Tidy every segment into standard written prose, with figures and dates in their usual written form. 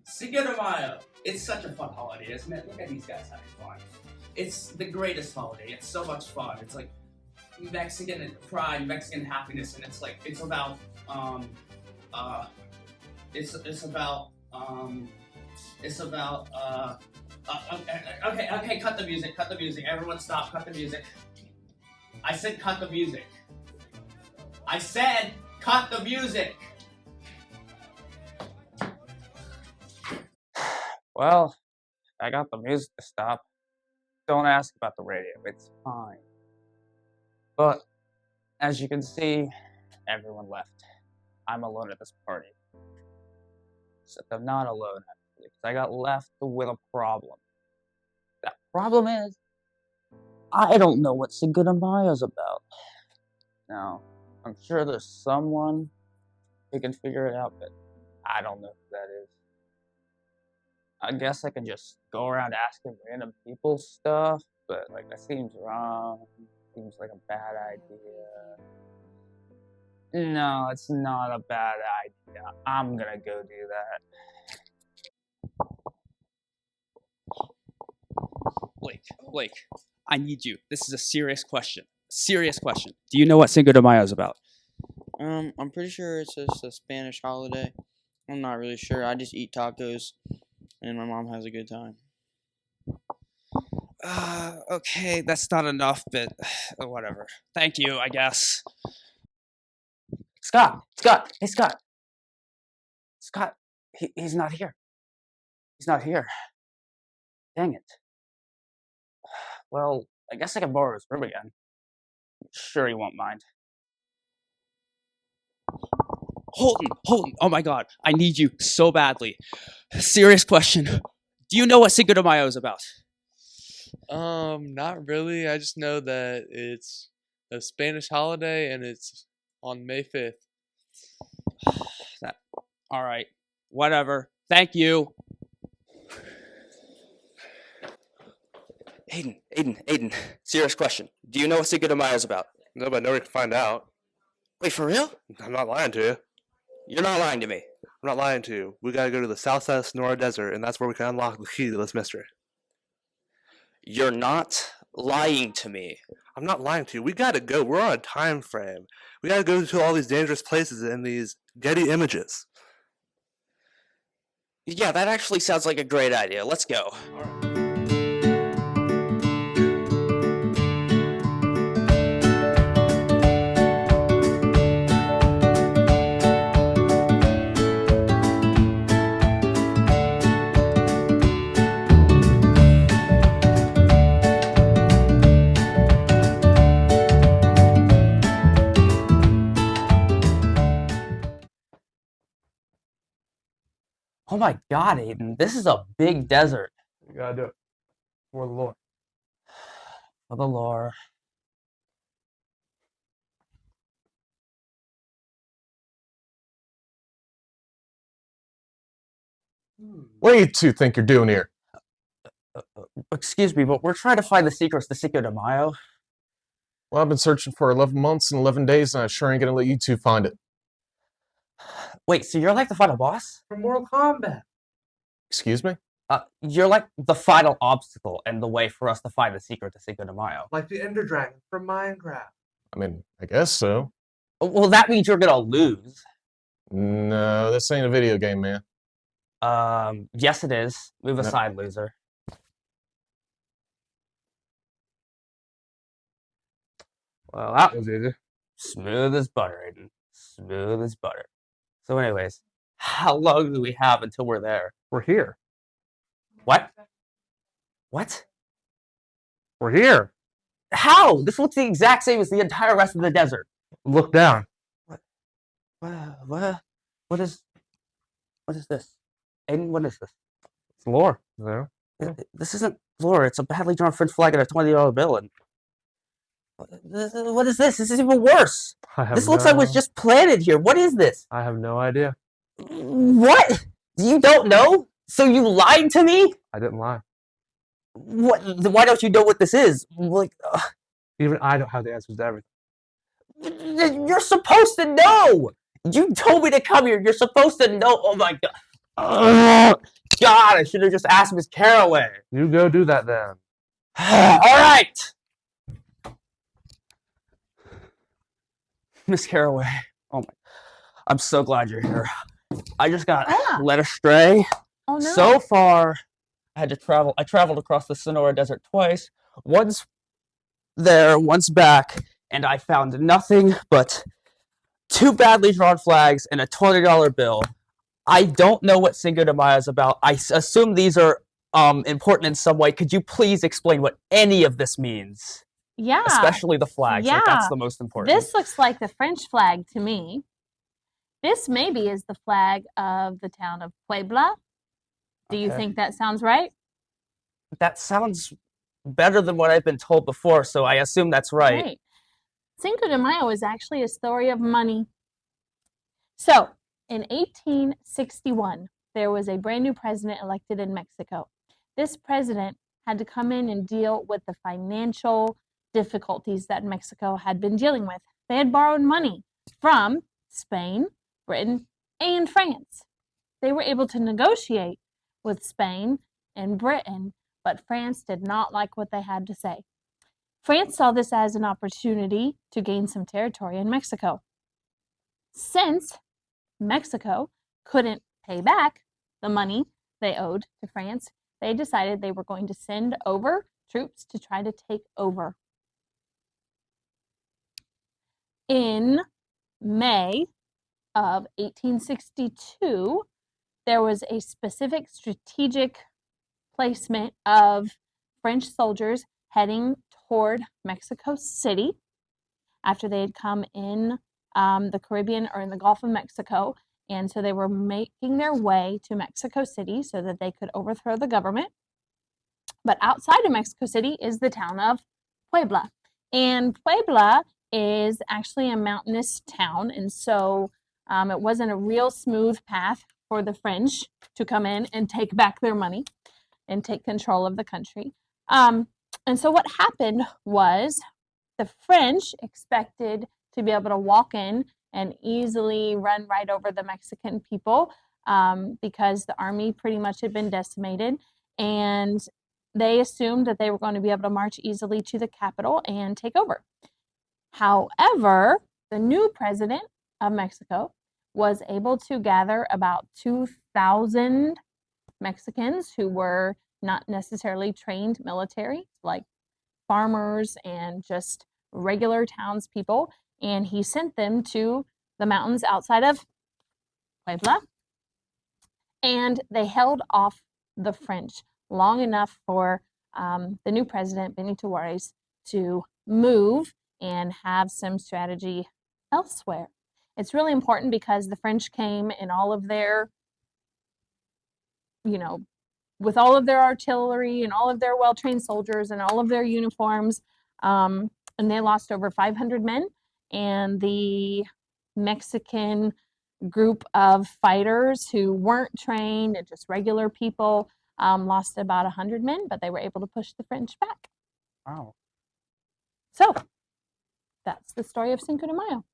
Cinco de Mayo. It's such a fun holiday, isn't it? Look at these guys having fun. It's the greatest holiday. It's so much fun. It's like Mexican pride, Mexican happiness, and it's like it's about okay, cut the music, everyone stop, cut the music. I said cut the music. I said cut the music. Well, I got the music to stop. Don't ask about the radio, it's fine. But, as you can see, everyone left. I'm alone at this party. Except I'm not alone, actually, because I got left with a problem. That problem is, I don't know what Cinco de Mayo's about. Now, I'm sure there's someone who can figure it out, but I don't know who that is. I guess I can just go around asking random people stuff, but like that seems wrong. Seems like a bad idea. No, it's not a bad idea. I'm gonna go do that. Blake, I need you. This is a serious question. Serious question. Do you know what Cinco de Mayo is about? I'm pretty sure it's just a Spanish holiday. I'm not really sure. I just eat tacos, and my mom has a good time. Okay, that's not enough, but whatever. Thank you, I guess. Scott, hey Scott. Scott, he's not here. He's not here. Dang it. Well, I guess I can borrow his room again. I'm sure he won't mind. Holden, oh my god, I need you so badly. Serious question. Do you know what Cinco de Mayo is about? Not really. I just know that it's a Spanish holiday and it's on May 5th. Alright, whatever. Thank you. Aiden, serious question. Do you know what Cinco de Mayo is about? No, but nobody can find out. Wait, for real? I'm not lying to you. You're not lying to me. I'm not lying to you. We gotta go to the south side of Sonora Desert, and that's where we can unlock the key to this mystery. You're not lying to me. I'm not lying to you. We gotta go. We're on a time frame. We gotta go to all these dangerous places and these Getty images. Yeah, that actually sounds like a great idea. Let's go. Oh my god, Aiden, this is a big desert. You gotta do it. For the Lord. For the lore. What do you two think you're doing here? Excuse me, but we're trying to find the secrets to Cinco de Mayo. Well, I've been searching for 11 months and 11 days, and I sure ain't gonna let you two find it. Wait, so you're like the final boss? From Mortal Kombat. Excuse me? You're like the final obstacle and the way for us to find the secret to Cinco de Mayo. Like the Ender Dragon from Minecraft. I mean, I guess so. Well, that means you're gonna lose. No, this ain't a video game, man. Yes it is. Move aside, loser. Well, that was easy. Smooth as butter, Aiden. Smooth as butter. So anyways, how long do we have until we're there? We're here. What? What? We're here. How? This looks the exact same as the entire rest of the desert. Look down. What is this? Aiden, what is this? It's lore. No. This isn't lore. It's a badly drawn French flag and a $20 bill. And what is this? This is even worse. This looks like it was just planted here. What is this? I have no idea. What? You don't know? So you lied to me? I didn't lie. What? Why don't you know what this is? Like, even I don't have the answers to everything. You're supposed to know. You told me to come here. You're supposed to know. Oh my god. Ugh, God, I should have just asked Miss Caraway. You go do that then. All right. Miss Caraway. Oh my. I'm so glad you're here. I just got led astray. Oh no. So far, I traveled across the Sonora Desert twice. Once there, once back, and I found nothing but 2 badly drawn flags and a $20 bill. I don't know what Cinco de Mayo is about. I assume these are important in some way. Could you please explain what any of this means? Yeah. Especially the flags. Yeah. Like, that's the most important. This looks like the French flag to me. This maybe is the flag of the town of Puebla. Do you think that sounds right? That sounds better than what I've been told before, so I assume that's right. Right. Cinco de Mayo is actually a story of money. So, in 1861, there was a brand new president elected in Mexico. This president had to come in and deal with the financial difficulties that Mexico had been dealing with. They had borrowed money from Spain, Britain, and France. They were able to negotiate with Spain and Britain, but France did not like what they had to say. France saw this as an opportunity to gain some territory in Mexico. Since Mexico couldn't pay back the money they owed to France, they decided they were going to send over troops to try to take over. In May of 1862, there was a specific strategic placement of French soldiers heading toward Mexico City after they had come in the Caribbean or in the Gulf of Mexico. And so they were making their way to Mexico City so that they could overthrow the government. But outside of Mexico City is the town of Puebla. And Puebla is actually a mountainous town. And so it wasn't a real smooth path for the French to come in and take back their money and take control of the country. And so what happened was the French expected to be able to walk in and easily run right over the Mexican people because the army pretty much had been decimated. And they assumed that they were going to be able to march easily to the capital and take over. However, the new president of Mexico was able to gather about 2,000 Mexicans who were not necessarily trained military, like farmers and just regular townspeople, and he sent them to the mountains outside of Puebla, and they held off the French long enough for the new president, Benito Juarez, to move and have some strategy elsewhere. It's really important because the French came in all of their, with all of their artillery and all of their well-trained soldiers and all of their uniforms, and they lost over 500 men. And the Mexican group of fighters who weren't trained and just regular people lost about 100 men, but they were able to push the French back. Wow. So that's the story of Cinco de Mayo.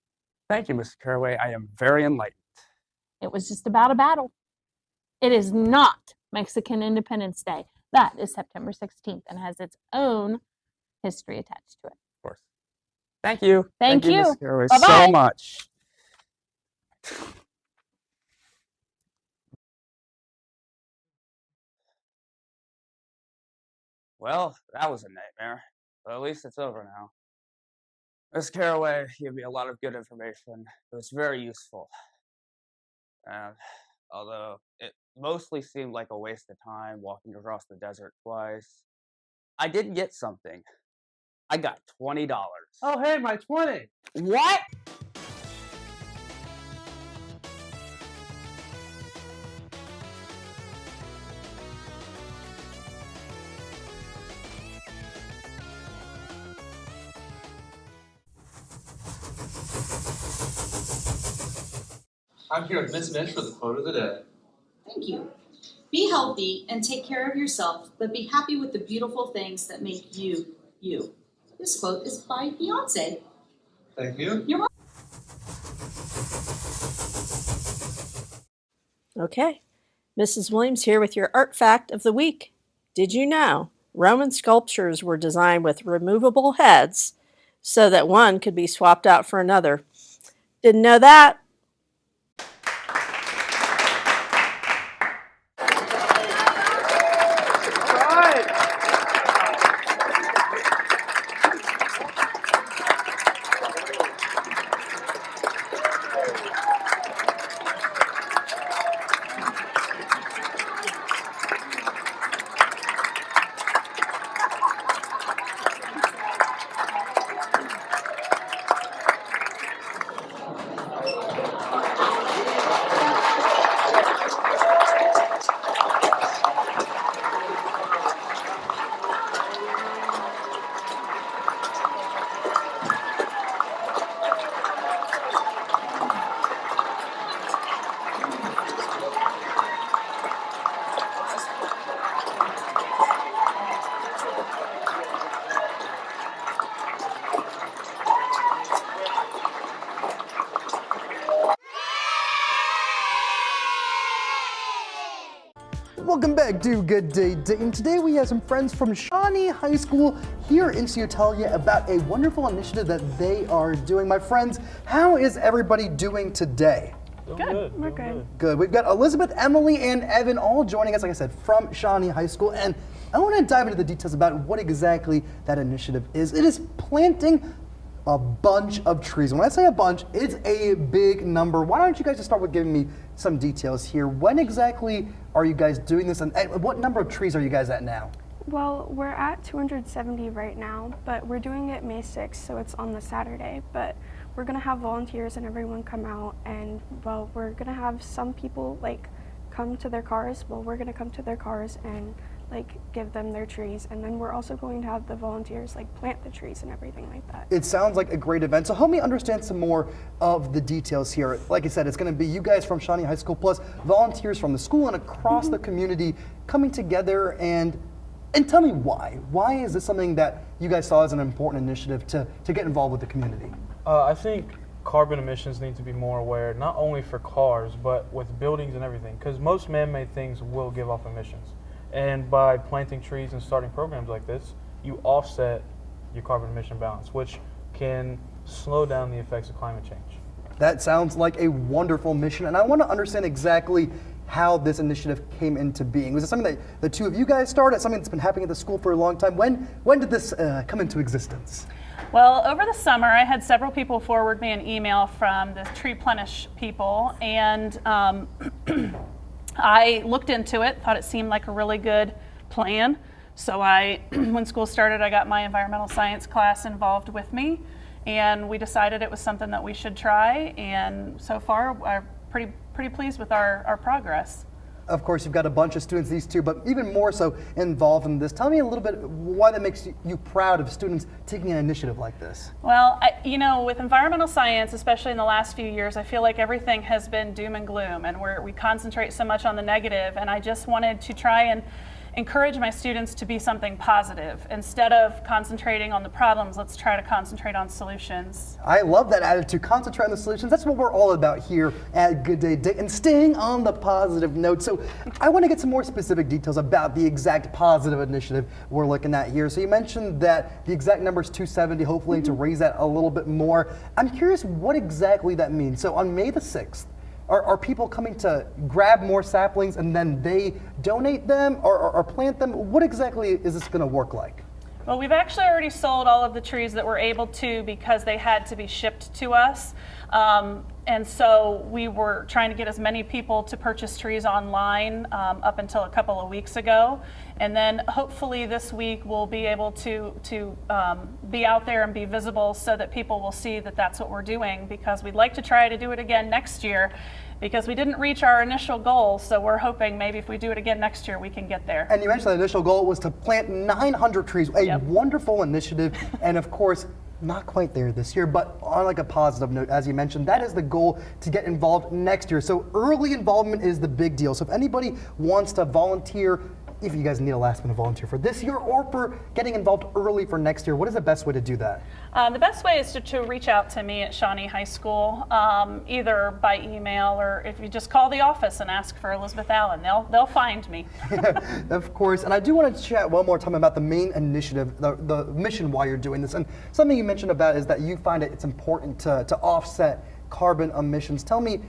Thank you, Mr. Caraway. I am very enlightened. It was just about a battle. It is not Mexican Independence Day. That is September 16th and has its own history attached to it. Of course. Thank you. Thank you. Mr. Caraway, Bye-bye. so much. Well, that was a nightmare, but at least it's over now. Miss Caraway gave me a lot of good information. It was very useful. And although it mostly seemed like a waste of time walking across the desert twice, I did get something. I got $20. Oh, hey, my 20. What? I'm here with Miss Mitch for the quote of the day. Thank you. Be healthy and take care of yourself, but be happy with the beautiful things that make you, you. This quote is by Beyonce. Thank you. You're welcome. Okay. Mrs. Williams here with your art fact of the week. Did you know Roman sculptures were designed with removable heads so that one could be swapped out for another? Didn't know that? Welcome back to Good Day Dayton. Today we have some friends from Shawnee High School here in to tell you about a wonderful initiative that they are doing. My friends, how is everybody doing today? Good. We're good. Good. We've got Elizabeth, Emily, and Evan all joining us, like I said, from Shawnee High School. And I want to dive into the details about what exactly that initiative is. It is planting a bunch of trees. When I say a bunch, it's a big number. Why don't you guys just start with giving me some details here? When exactly are you guys doing this, and what number of trees are you guys at now? Well, we're at 270 right now, but we're doing it May 6th, so it's on the Saturday. But we're gonna have volunteers and everyone come out, and well, we're gonna have some people like come to their cars. Well, we're gonna come to their cars and like give them their trees, and then we're also going to have the volunteers like plant the trees and everything like that. It sounds like a great event. So help me understand some more of the details here. Like I said, it's going to be you guys from Shawnee High School plus volunteers from the school and across the community coming together, and tell me why. Why is this something that you guys saw as an important initiative to get involved with the community? I think carbon emissions need to be more aware, not only for cars, but with buildings and everything, because most man-made things will give off emissions. And by planting trees and starting programs like this, you offset your carbon emission balance, which can slow down the effects of climate change. That sounds like a wonderful mission, and I want to understand exactly how this initiative came into being. Was it something that the two of you guys started, something that's been happening at the school for a long time? When did this come into existence? Well, over the summer, I had several people forward me an email from the Tree Plenish people, and I looked into it, thought it seemed like a really good plan. So when school started, I got my environmental science class involved with me, and we decided it was something that we should try, and so far we're pretty pleased with our progress. Of course, you've got a bunch of students, these two, but even more so involved in this. Tell me a little bit why that makes you proud of students taking an initiative like this. Well, with environmental science, especially in the last few years, I feel like everything has been doom and gloom, and we concentrate so much on the negative, and I just wanted to try and encourage my students to be something positive. Instead of concentrating on the problems, let's try to concentrate on solutions. I love that attitude, concentrate on the solutions. That's what we're all about here at Good Day Dayton, and staying on the positive note. So I want to get some more specific details about the exact positive initiative we're looking at here. So you mentioned that the exact number is 270, hopefully to raise that a little bit more. I'm curious what exactly that means. So on May the 6th, are people coming to grab more saplings and then they donate them or plant them? What exactly is this going to work like? Well, we've actually already sold all of the trees that we're able to because they had to be shipped to us. And so we were trying to get as many people to purchase trees online up until a couple of weeks ago. And then hopefully this week we'll be able to be out there and be visible so that people will see that that's what we're doing, because we'd like to try to do it again next year, because we didn't reach our initial goal. So we're hoping maybe if we do it again next year, we can get there. And you mentioned the initial goal was to plant 900 trees, a wonderful initiative. And of course, not quite there this year, but on like a positive note, as you mentioned, that is the goal, to get involved next year. So early involvement is the big deal. So if anybody wants to volunteer if you guys need a last minute volunteer for this year or for getting involved early for next year, what is the best way to do that? The best way is to reach out to me at Shawnee High School, either by email or if you just call the office and ask for Elizabeth Allen, they'll find me. Of course, and I do want to chat one more time about the main initiative, the mission why you're doing this. And something you mentioned about is that you find it's important to offset carbon emissions. Tell me,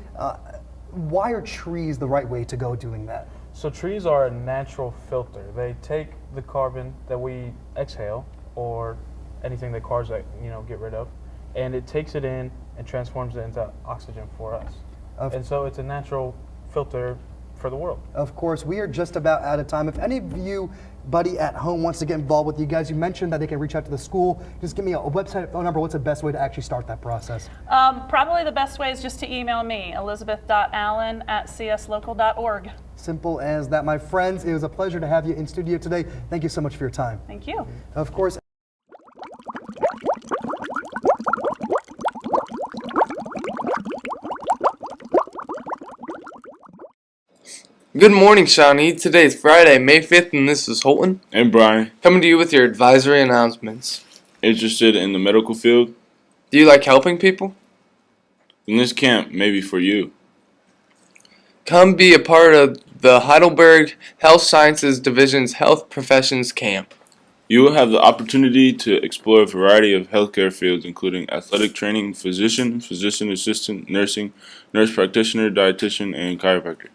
why are trees the right way to go doing that? So trees are a natural filter. They take the carbon that we exhale or anything that cars get rid of, and it takes it in and transforms it into oxygen for us. And so it's a natural filter for the world. Of course, we are just about out of time. If any of you buddy at home wants to get involved with you guys, you mentioned that they can reach out to the school. Just give me a website, phone number. What's the best way to actually start that process? Probably the best way is just to email me, elizabeth.allen@cslocal.org. Simple as that, my friends. It was a pleasure to have you in studio today. Thank you so much for your time. Thank you. Of course. Good morning, Shawnee. Today is Friday, May 5th, and this is Holton. And Brian. Coming to you with your advisory announcements. Interested in the medical field? Do you like helping people? Then this camp may be for you. Come be a part of the Heidelberg Health Sciences Division's Health Professions Camp. You will have the opportunity to explore a variety of healthcare fields, including athletic training, physician, physician assistant, nursing, nurse practitioner, dietitian, and chiropractor.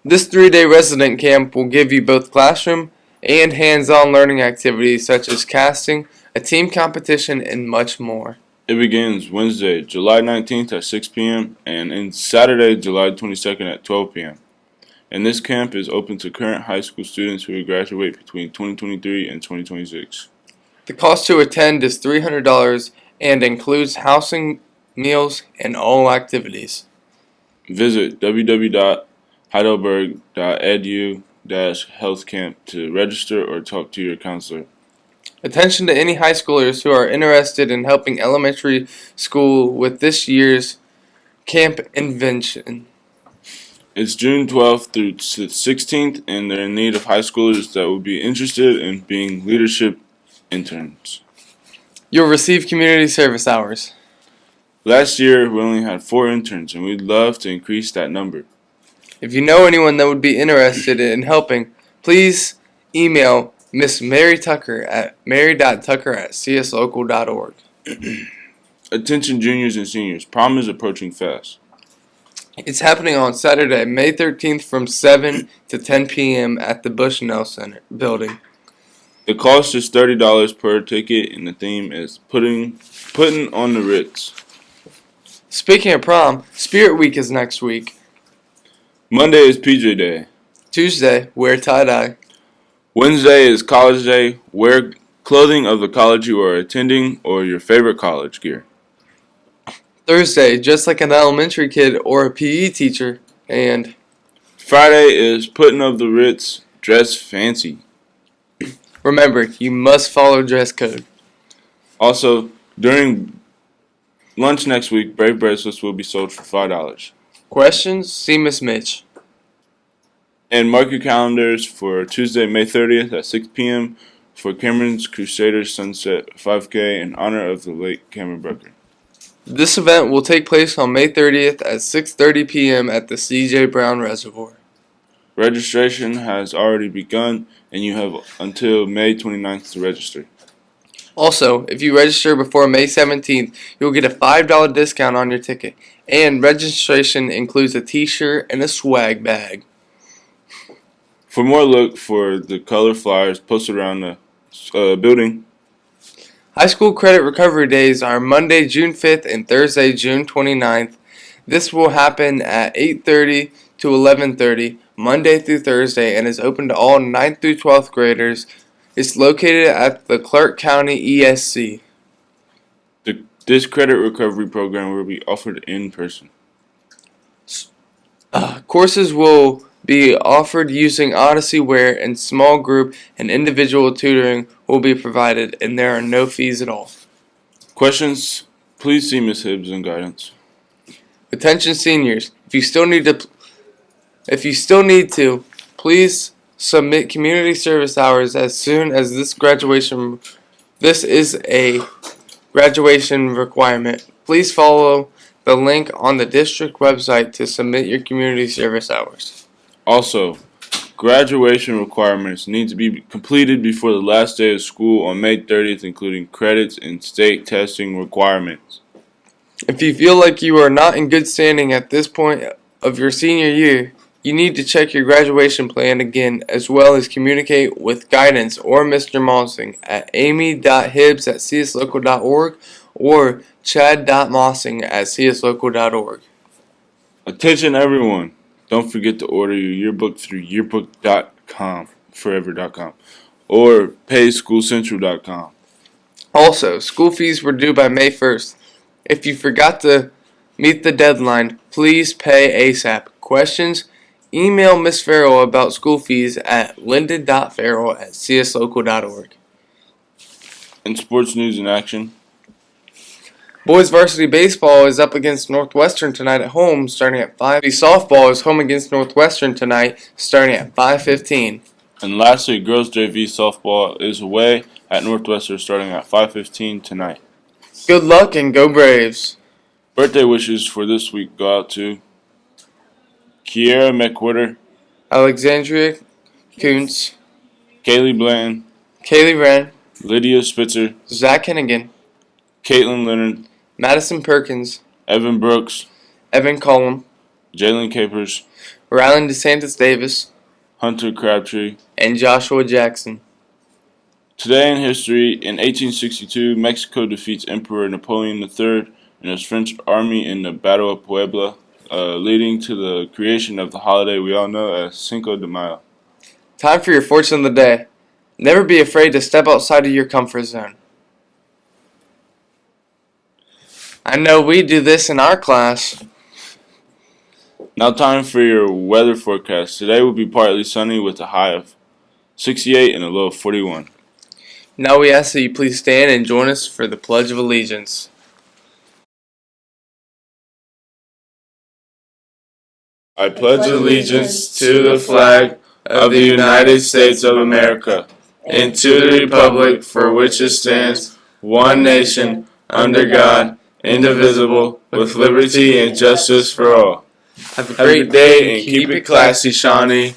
This 3-day resident camp will give you both classroom and hands-on learning activities such as casting, a team competition, and much more. It begins Wednesday, July 19th at 6 p.m. and ends Saturday, July 22nd at 12 p.m. And this camp is open to current high school students who will graduate between 2023 and 2026. The cost to attend is $300 and includes housing, meals, and all activities. Visit www.heidelberg.edu-healthcamp to register or talk to your counselor. Attention to any high schoolers who are interested in helping elementary school with this year's camp invention. It's June 12th through 16th, and they're in need of high schoolers that will be interested in being leadership interns. You'll receive community service hours. Last year, we only had 4 interns, and we'd love to increase that number. If you know anyone that would be interested in helping, please email Miss Mary Tucker at mary.tucker@cslocal.org. Attention juniors and seniors, prom is approaching fast. It's happening on Saturday, May 13th from 7 to 10 p.m. at the Bushnell Center building. The cost is $30 per ticket, and the theme is putting on the Ritz. Speaking of prom, Spirit Week is next week. Monday is PJ Day. Tuesday, wear tie-dye. Wednesday is College Day. Wear clothing of the college you are attending or your favorite college gear. Thursday, just like an elementary kid or a PE teacher. And Friday is putting of the Ritz, dress fancy. Remember, you must follow dress code. Also, during lunch next week, Brave bracelets will be sold for $5. Questions? See Miss Mitch. And mark your calendars for Tuesday, May 30th at 6 p.m. for Cameron's Crusaders Sunset 5K in honor of the late Cameron Brucker. This event will take place on May 30th at 6:30 p.m. at the C.J. Brown Reservoir. Registration has already begun, and you have until May 29th to register. Also, if you register before May 17th, you'll get a $5 discount on your ticket, and registration includes a t-shirt and a swag bag. For more, look for the color flyers posted around the building. High school credit recovery days are Monday, June 5th and Thursday, June 29th. This will happen at 8:30 to 11:30, Monday through Thursday, and is open to all 9th through 12th graders. It's located at the Clark County ESC. This credit recovery program will be offered in person. Courses will be offered using Odyssey Ware, and small group and individual tutoring will be provided, and there are no fees at all. Questions? Please see Ms. Hibbs in guidance. Attention seniors, if you still need to, please submit community service hours as soon as this is a graduation requirement. Please follow the link on the district website to submit your community service hours. Also, graduation requirements need to be completed before the last day of school on May 30th, including credits and state testing requirements. If you feel like you are not in good standing at this point of your senior year, you need to check your graduation plan again, as well as communicate with guidance or Mr. Mossing at amy.hibbs@cslocal.org or chad.mossing@cslocal.org. Attention everyone! Don't forget to order your yearbook through yearbook.com, forever.com, or payschoolcentral.com. Also, school fees were due by May 1st. If you forgot to meet the deadline, please pay ASAP. Questions? Email Ms. Farrell about school fees at linda.farrell@cslocal.org. In sports news and action, Boys varsity baseball is up against Northwestern tonight at home starting at 5. Softball is home against Northwestern tonight starting at 5:15. and lastly, girls JV softball is away at Northwestern starting at 5:15 tonight. Good luck and go Braves. Birthday wishes for this week go out to Kiera McWhirter, Alexandria Kuntz, Kaylee Blanton, Kaylee Wren, Lydia Spitzer, Zach Hennigan, Caitlin Leonard, Madison Perkins, Evan Brooks, Evan Cullum, Jalen Capers, Rylan DeSantis Davis, Hunter Crabtree, and Joshua Jackson. Today in history, in 1862, Mexico defeats Emperor Napoleon III and his French army in the Battle of Puebla, leading to the creation of the holiday we all know as Cinco de Mayo. Time for your fortune of the day. Never be afraid to step outside of your comfort zone. I know we do this in our class. Now time for your weather forecast. Today will be partly sunny with a high of 68 and a low of 41. Now we ask that you please stand and join us for the Pledge of Allegiance. I pledge allegiance to the flag of the United States of America and to the republic for which it stands, one nation, under God, indivisible, with liberty and justice for all. Have a Have a great great day and keep it classy, Shawnee.